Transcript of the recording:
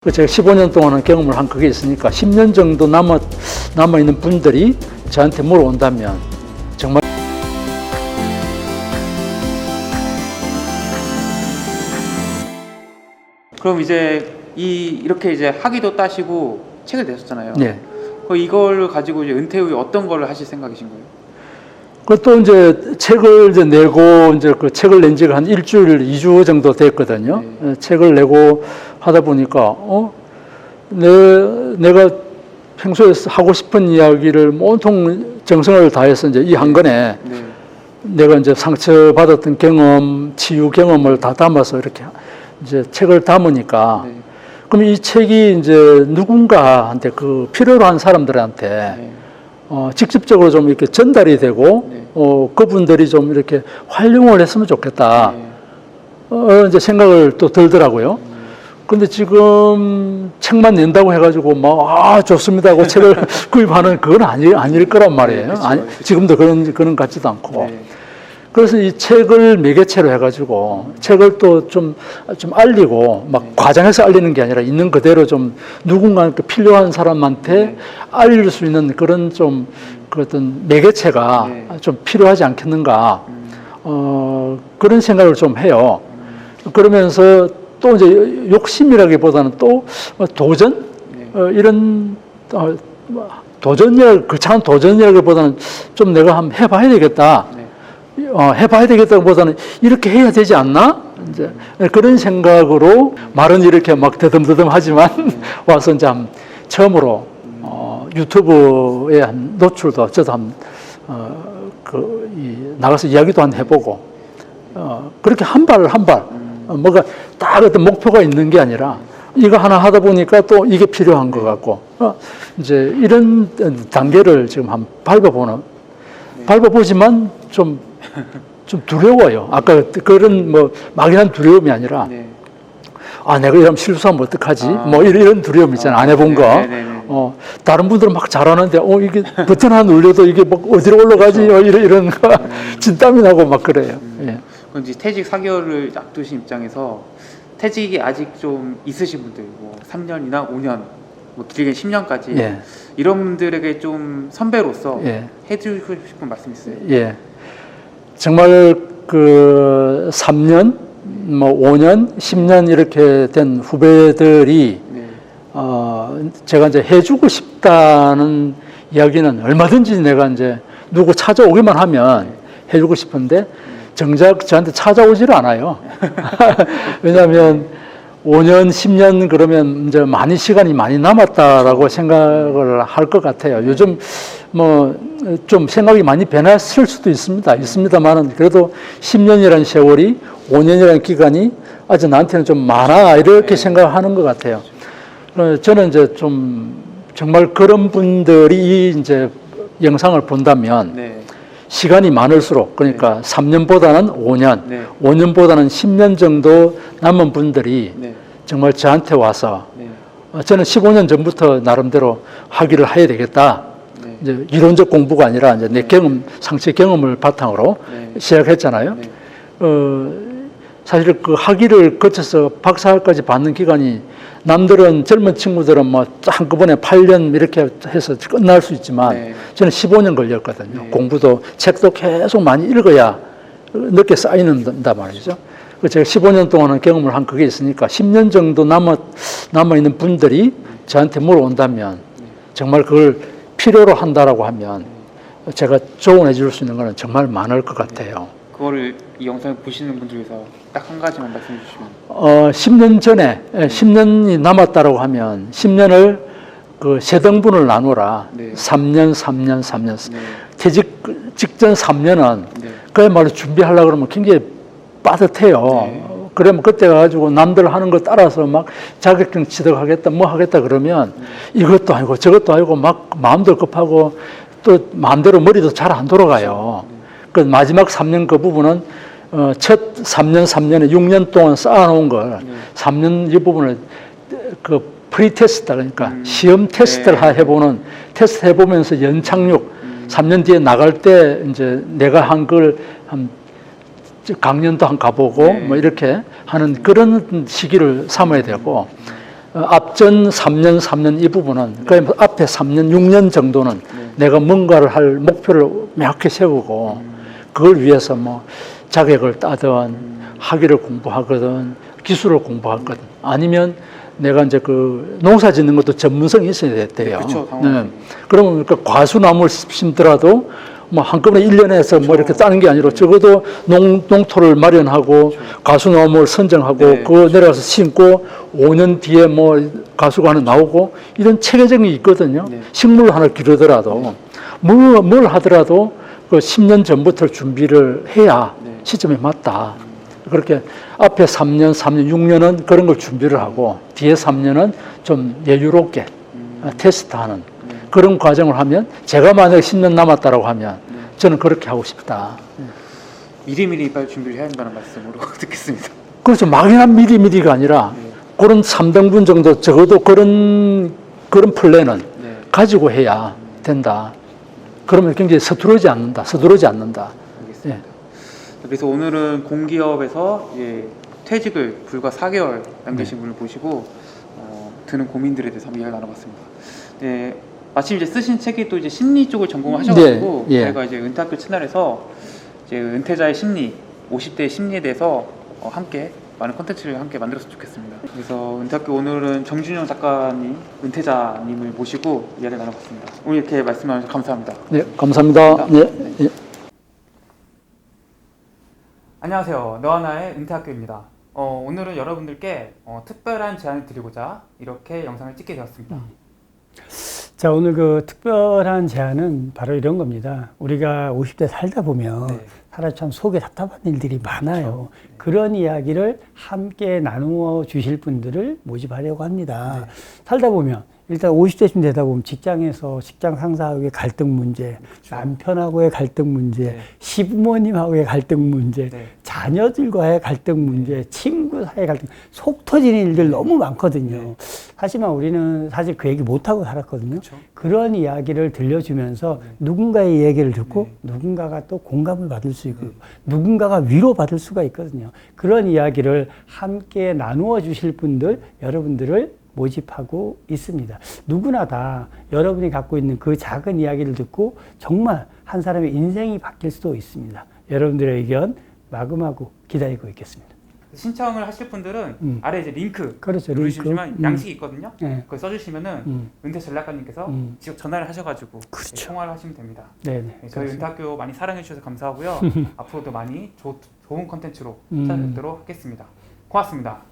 제가 15년 동안은 경험을 한 그게 있으니까 10년 정도 남아있는 분들이 저한테 물어온다면 정말 그럼 이제 이렇게 이제 학위도 따시고 책을 내셨잖아요. 네. 이걸 가지고 이제 은퇴 후에 어떤 걸 하실 생각이신 거예요? 그것도 이제 책을 이제 내고 이제 그 책을 낸 지가 한 일주일, 2주 정도 됐거든요. 네. 책을 내고 하다 보니까 내가 평소에 하고 싶은 이야기를 온통 정성을 다해서 이제 이 한 권에 네. 내가 이제 상처받았던 경험, 치유 경험을 다 담아서 이렇게 이제 책을 담으니까 네. 그럼 이 책이 이제 누군가한테 그 필요로 한 사람들한테 네. 직접적으로 좀 이렇게 전달이 되고 네. 그분들이 좀 이렇게 활용을 했으면 좋겠다. 네. 이제 생각을 또 들더라고요. 근데 지금 책만 낸다고 해가지고 좋습니다 하고 책을 구입하는 그건 아닐 거란 말이에요. 네, 그쵸, 아니, 그쵸. 지금도 그런 것 같지도 않고. 네. 그래서 이 책을 매개체로 해가지고 책을 또 좀 알리고 막 과장해서 알리는 게 아니라 있는 그대로 좀 누군가한테 필요한 사람한테 네. 알릴 수 있는 그런 좀 그 어떤 매개체가 네. 좀 필요하지 않겠는가. 그런 생각을 좀 해요. 그러면서 또 이제 욕심이라기보다는 또 도전? 네. 이런 거창한 도전이라기보다는 좀 내가 한번 해봐야 되겠다. 네. 해봐야 되겠다기보다는 이렇게 해야 되지 않나? 이제 그런 생각으로 말은 이렇게 막 더듬더듬 하지만 와서 이제 처음으로 유튜브에 한 노출도 저도 나가서 이야기도 한 해보고 그렇게 한 발 뭐가 딱 어떤 목표가 있는 게 아니라 이거 하나 하다 보니까 또 이게 필요한 것 같고 이제 이런 단계를 지금 한번 밟아보지만 좀 두려워요. 아까 그런 막연한 두려움이 아니라 네. 내가 이러면 실수하면 어떡하지? 이런 두려움 있잖아. 안 해본 거. 네네네. 다른 분들은 막 잘하는데 이게 버튼 하나 눌려도 이게 막 어디로 올라가지? 이런 거 진땀이 나고 막 그래요. 예. 그럼 이제 퇴직 4개월을 앞두신 입장에서 퇴직이 아직 좀 있으신 분들, 3년이나 5년, 길게 10년까지 예. 이런 분들에게 좀 선배로서 예. 해주고 싶은 말씀 있어요? 예. 정말 그 3년, 5년, 10년 이렇게 된 후배들이 네. 제가 이제 해주고 싶다는 이야기는 얼마든지 내가 이제 누구 찾아오기만 하면 해주고 싶은데 정작 저한테 찾아오지를 않아요. 왜냐하면 5년, 10년 그러면 이제 시간이 많이 남았다라고 생각을 할 것 같아요. 요즘 좀 생각이 많이 변했을 수도 있습니다만은 그래도 10년이라는 세월이 5년이라는 기간이 아직 나한테는 좀 많아 이렇게 생각하는 것 같아요. 저는 이제 좀 정말 그런 분들이 이제 영상을 본다면 네. 시간이 많을수록 그러니까 3년보다는 5년, 네. 5년보다는 10년 정도 남은 분들이 네. 정말 저한테 와서 네. 저는 15년 전부터 나름대로 학위를 해야 되겠다. 네. 이제 이론적 공부가 아니라 이제 내 상체 경험을 바탕으로 네. 시작했잖아요. 네. 사실 그 학위를 거쳐서 박사까지 받는 기간이 남들은 젊은 친구들은 한꺼번에 8년 이렇게 해서 끝날 수 있지만 네. 저는 15년 걸렸거든요. 네. 공부도 책도 계속 많이 읽어야 늦게 쌓이는단 말이죠. 제가 15년 동안은 경험을 한 그게 있으니까 10년 정도 남아있는 분들이 저한테 물어온다면 정말 그걸 필요로 한다라고 하면 제가 조언해 줄 수 있는 거는 정말 많을 것 같아요. 그거를 이 영상을 보시는 분들 위해서 딱 한 가지만 말씀해 주시면. 10년 전에 10년이 남았다라고 하면 10년을 그 세 등분을 나누라. 네. 3년. 네. 퇴직 직전 3년은 네. 그야말로 준비하려고 그러면 굉장히 빠듯해요. 네. 그러면 그때 가지고 남들 하는 거 따라서 막 자격증 취득하겠다 하겠다 그러면 이것도 아니고 저것도 아니고 막 마음도 급하고 또 마음대로 머리도 잘 안 돌아가요. 그 마지막 3년 그 부분은 첫 3년에 6년 동안 쌓아놓은 걸 3년 이 부분을 그 프리테스트 그러니까 시험 테스트를 해보는 테스트 해보면서 연착륙 3년 뒤에 나갈 때 이제 내가 한 걸 한 강연도 한 가보고 네. 뭐 이렇게 하는 그런 시기를 삼아야 되고 앞전 3년, 3년 이 부분은 그러니까 앞에 3년, 6년 정도는 내가 뭔가를 할 목표를 명확히 세우고 그걸 위해서 뭐 자격을 따든 학위를 공부하거든 기술을 공부하거든 아니면 내가 이제 그 농사 짓는 것도 전문성이 있어야 돼요. 그렇죠. 그러면 그 과수나무를 심더라도 뭐 한꺼번에 1년에서 뭐 이렇게 따는 게 아니라 적어도 농토를 마련하고 과수나무를 선정하고 그거 내려가서 심고 5년 뒤에 뭐 과수가 하나 나오고 이런 체계적인 게 있거든요. 식물 하나 기르더라도 뭘 하더라도 그 10년 전부터 준비를 해야 시점에 맞다. 그렇게 앞에 3년, 6년은 그런 걸 준비를 하고 뒤에 3년은 좀 여유롭게 테스트하는 그런 과정을 하면 제가 만약에 10년 남았다라고 하면 저는 그렇게 하고 싶다. 미리미리 빨리 준비를 해야 한다는 말씀으로 듣겠습니다. 그렇죠. 막연한 미리미리가 아니라 그런 3등분 정도 적어도 그런 플랜은 가지고 해야 된다. 그러면 굉장히 서두르지 않는다. 알겠습니다. 그래서 오늘은 공기업에서 퇴직을 불과 4개월 남기신 분을 모시고 드는 고민들에 대해서 한번 이야기 나눠봤습니다. 네, 마침 이제 쓰신 책이 또 이제 심리 쪽을 전공하셔가지고 저희가 이제 은퇴학교 채널에서 이제 은퇴자의 심리, 50대의 심리에 대해서 함께 많은 콘텐츠를 함께 만들었으면 좋겠습니다. 그래서 은퇴학교 오늘은 정준영 작가님, 은퇴자님을 모시고 이야기를 나눠봤습니다. 오늘 이렇게 말씀 나눠주셔서 감사합니다. 네, 감사합니다. 네. 안녕하세요. 너하나의 은퇴학교입니다. 오늘은 여러분들께 특별한 제안을 드리고자 이렇게 영상을 찍게 되었습니다. 자, 오늘 그 특별한 제안은 바로 이런 겁니다. 우리가 50대 살다 보면 사실 참 속에 답답한 일들이 많아요. 그런 이야기를 함께 나누어 주실 분들을 모집하려고 합니다. 살다 보면 일단 50대쯤 되다 보면 직장에서 직장 상사하고의 갈등 문제, 남편하고의 갈등 문제, 시부모님하고의 갈등 문제, 자녀들과의 갈등 문제, 친구 사이의 갈등, 속 터지는 일들 너무 많거든요. 하지만 우리는 사실 그 얘기 못하고 살았거든요. 그런 이야기를 들려주면서 누군가의 얘기를 듣고 누군가가 또 공감을 받을 수 있고 누군가가 위로받을 수가 있거든요. 그런 이야기를 함께 나누어 주실 분들, 여러분들을 모집하고 있습니다. 누구나 다 여러분이 갖고 있는 그 작은 이야기를 듣고 정말 한 사람의 인생이 바뀔 수도 있습니다. 여러분들의 의견 마구마구 기다리고 있겠습니다. 신청을 하실 분들은 아래 이제 링크 그렇죠, 누르시면 양식이 있거든요. 네. 그걸 써주시면은 은퇴 전략가님께서 직접 전화를 하셔가지고 그렇죠. 통화를 하시면 됩니다. 네네. 저희 은퇴학교 많이 사랑해 주셔서 감사하고요. 앞으로도 많이 좋은 컨텐츠로 찾아뵙도록 하겠습니다. 고맙습니다.